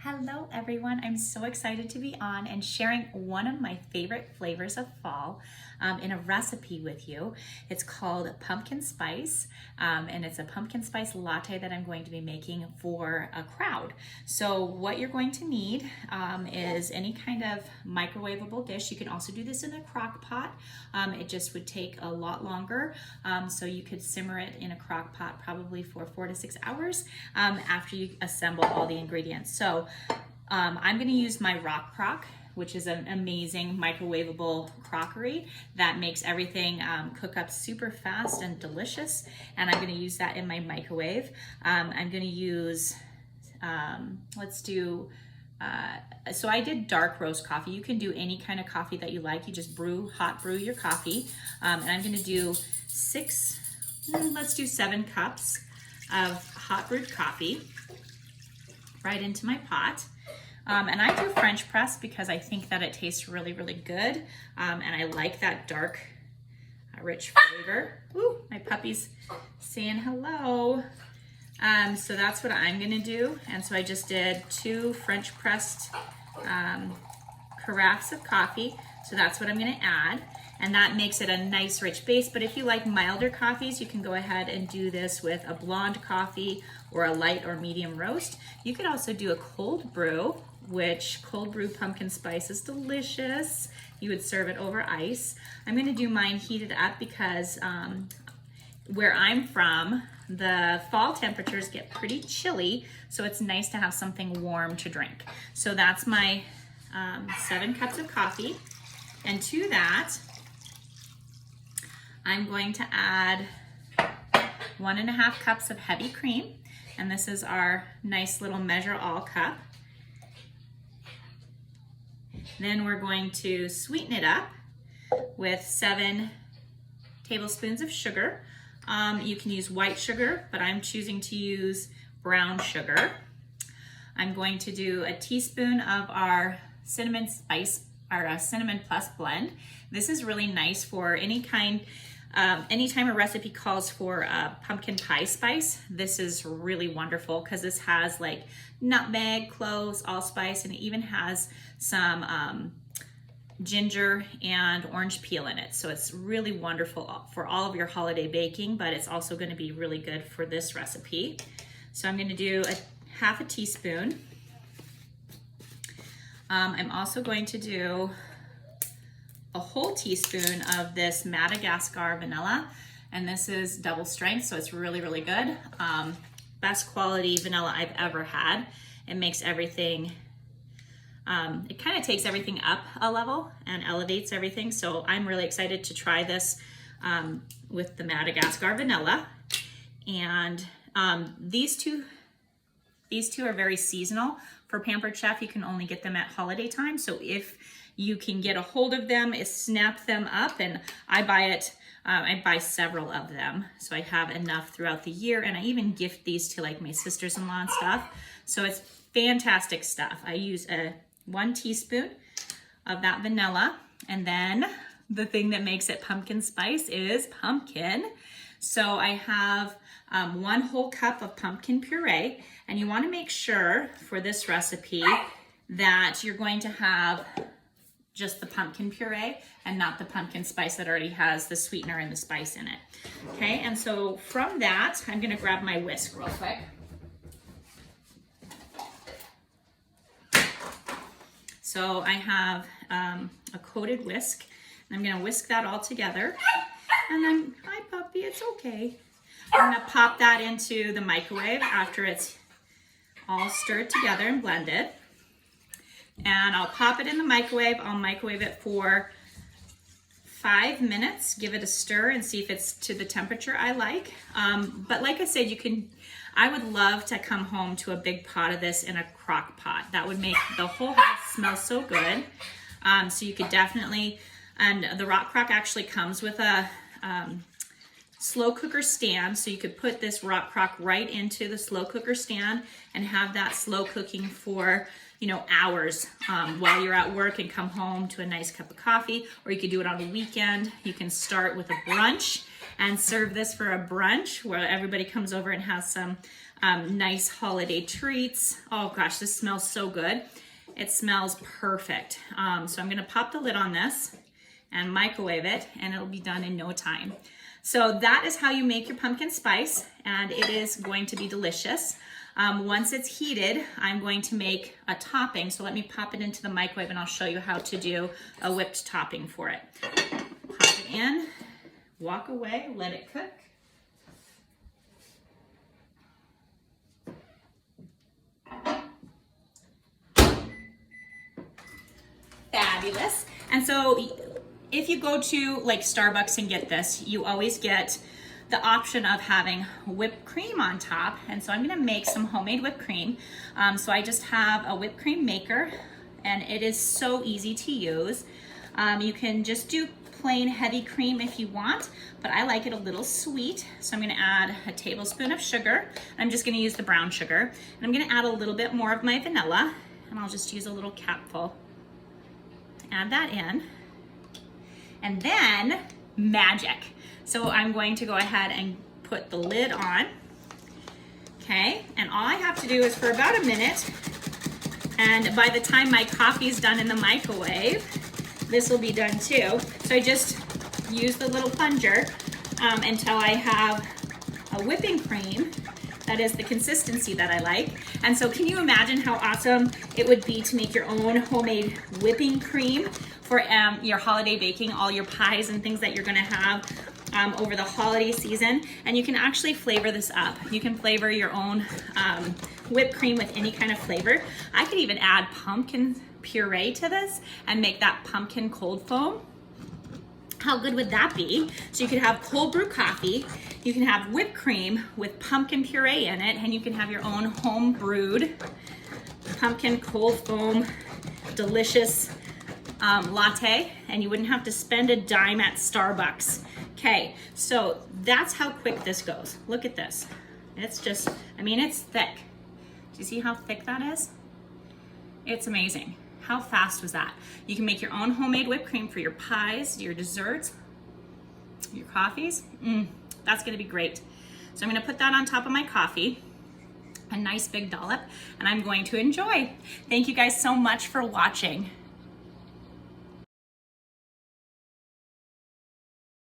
Hello everyone, I'm so excited to be on and sharing one of my favorite flavors of fall in a recipe with you. It's called pumpkin spice and it's a pumpkin spice latte that I'm going to be making for a crowd. So what you're going to need is any kind of microwavable dish. You can also do this in a crock pot. It just would take a lot longer, so you could simmer it in a crock pot probably for 4 to 6 hours after you assemble all the ingredients. So I'm going to use my Rock Crock, which is an amazing microwavable crockery that makes everything cook up super fast and delicious. And I'm going to use that in my microwave. I'm going to use, so I did dark roast coffee. You can do any kind of coffee that you like. You just hot brew your coffee. And I'm going to do 7 cups of hot brewed coffee right into my pot. And I do French press because I think that it tastes really, really good. And I like that dark, rich flavor. Ooh, my puppy's saying hello. So that's what I'm gonna do. And so I just did 2 French pressed carafes of coffee. So that's what I'm gonna add. And that makes it a nice rich base. But if you like milder coffees, you can go ahead and do this with a blonde coffee or a light or medium roast. You could also do a cold brew, which cold brew pumpkin spice is delicious. You would serve it over ice. I'm gonna do mine heated up because where I'm from, the fall temperatures get pretty chilly, so it's nice to have something warm to drink. So that's my 7 cups of coffee. And to that, I'm going to add 1.5 cups of heavy cream. And this is our nice little measure all cup. Then we're going to sweeten it up with 7 tablespoons of sugar. You can use white sugar, but I'm choosing to use brown sugar. I'm going to do a teaspoon of our cinnamon spice, our cinnamon plus blend. This is really nice for anytime a recipe calls for pumpkin pie spice. This is really wonderful because this has like nutmeg, cloves, allspice, and it even has some ginger and orange peel in it. So it's really wonderful for all of your holiday baking, but it's also going to be really good for this recipe. So I'm going to do half a teaspoon. I'm also going to do a whole teaspoon of this Madagascar vanilla, and this is double strength, so it's really, really good. Best quality vanilla I've ever had. It makes everything, it kind of takes everything up a level and elevates everything, so I'm really excited to try this with the Madagascar vanilla. And these two are very seasonal. For Pampered Chef, you can only get them at holiday time, so if you can get a hold of them, snap them up, and I buy several of them, so I have enough throughout the year, and I even gift these to like my sisters-in-law and stuff. So it's fantastic stuff. I use 1 teaspoon of that vanilla, and then the thing that makes it pumpkin spice is pumpkin. So I have 1 whole cup of pumpkin puree, and you want to make sure for this recipe that you're going to have just the pumpkin puree and not the pumpkin spice that already has the sweetener and the spice in it. Okay, and so from that, I'm gonna grab my whisk real quick. So I have a coated whisk, and I'm gonna whisk that all together. And then, hi puppy, it's okay. I'm gonna pop that into the microwave after it's all stirred together and blended. And I'll pop it in the microwave. I'll microwave it for 5 minutes, give it a stir and see if it's to the temperature I like. But like I said, I would love to come home to a big pot of this in a crock pot. That would make the whole house smell so good. So you could definitely, and the Rock Crock actually comes with a slow cooker stand, so you could put this Rock Crock right into the slow cooker stand and have that slow cooking for hours while you're at work and come home to a nice cup of coffee. Or you could do it on a weekend. You can start with a brunch and serve this for a brunch where everybody comes over and has some nice holiday treats. Oh gosh, this smells so good. It smells perfect. So I'm gonna pop the lid on this and microwave it, and it'll be done in no time. So that is how you make your pumpkin spice, and it is going to be delicious. Once it's heated, I'm going to make a topping. So let me pop it into the microwave and I'll show you how to do a whipped topping for it. Pop it in, walk away, let it cook. Fabulous. And so if you go to like Starbucks and get this, you always get the option of having whipped cream on top. And so I'm gonna make some homemade whipped cream. So I just have a whipped cream maker, and it is so easy to use. You can just do plain heavy cream if you want, but I like it a little sweet. So I'm gonna add a tablespoon of sugar. I'm just gonna use the brown sugar. And I'm gonna add a little bit more of my vanilla, and I'll just use a little capful. Add that in. And then magic. So I'm going to go ahead and put the lid on. Okay, and all I have to do is for about a minute, and by the time my coffee's done in the microwave, this will be done too. So I just use the little plunger until I have a whipping cream that is the consistency that I like. And so can you imagine how awesome it would be to make your own homemade whipping cream for your holiday baking, all your pies and things that you're gonna have over the holiday season? And you can actually flavor this up. You can flavor your own whipped cream with any kind of flavor. I could even add pumpkin puree to this and make that pumpkin cold foam. How good would that be? So you could have cold brew coffee, you can have whipped cream with pumpkin puree in it, and you can have your own home brewed pumpkin cold foam delicious latte, and you wouldn't have to spend a dime at Starbucks. Okay, so that's how quick this goes. Look at this. It's just, I mean, it's thick. Do you see how thick that is? It's amazing. How fast was that? You can make your own homemade whipped cream for your pies, your desserts, your coffees. That's gonna be great. So I'm gonna put that on top of my coffee, a nice big dollop, and I'm going to enjoy. Thank you guys so much for watching.